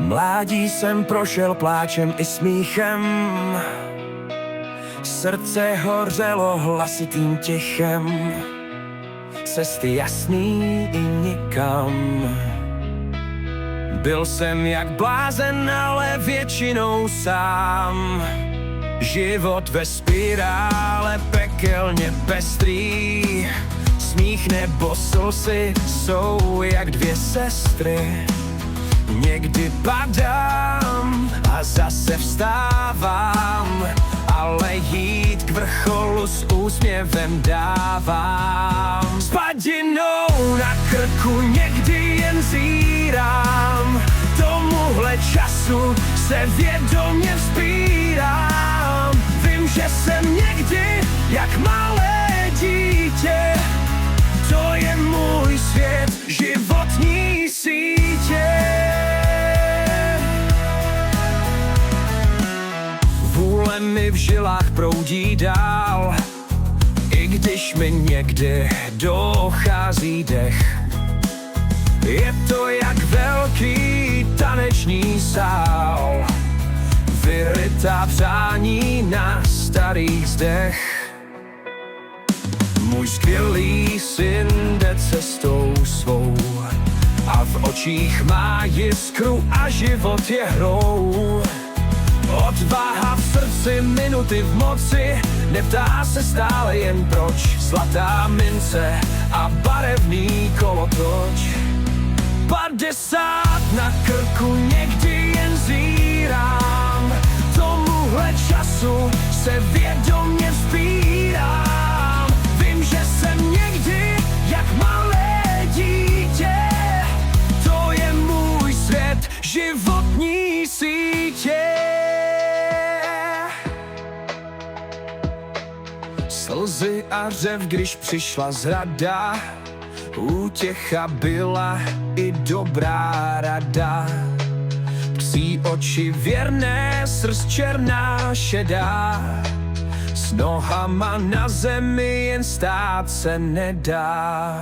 Mládí jsem prošel pláčem i smíchem, srdce hořelo hlasitým tichem, cesty jasný i nikam. Byl jsem jak blázen, ale většinou sám. Život ve spirále pekelně pestrý, smích nebo slzy jsou jak dvě sestry. Někdy padám a zase vstávám, ale jít k vrcholu s úsměvem dávám. S padinou na krku někdy jen zírám, tomuhle času se vědomě vzpírám. Vím, že jsem někdy jak malé dítě, to je můj svět, životní sítě. Vůle mi v žilách proudí dál, i když mi někdy dochází dech. Je to jak velký taneční sál, vyrytá přání na starých zdech. Můj skvělý syn jde cestou svou a v očích má jiskru a život je hrou. Odvaha v srdci, minuty v moci, neptá se stále jen proč. Zlatá mince a barevný kolotoč. 50 na krku někdy jen zírám, tomuhle času se vědomě vzpírám. Vím, že jsem někdy jak malé dítě, to je můj svět, životní sítě. Slzy a řev, když přišla zrada, útěcha byla i dobrá rada. Psí oči věrné, srst černá šedá, s nohama na zemi jen stát se nedá.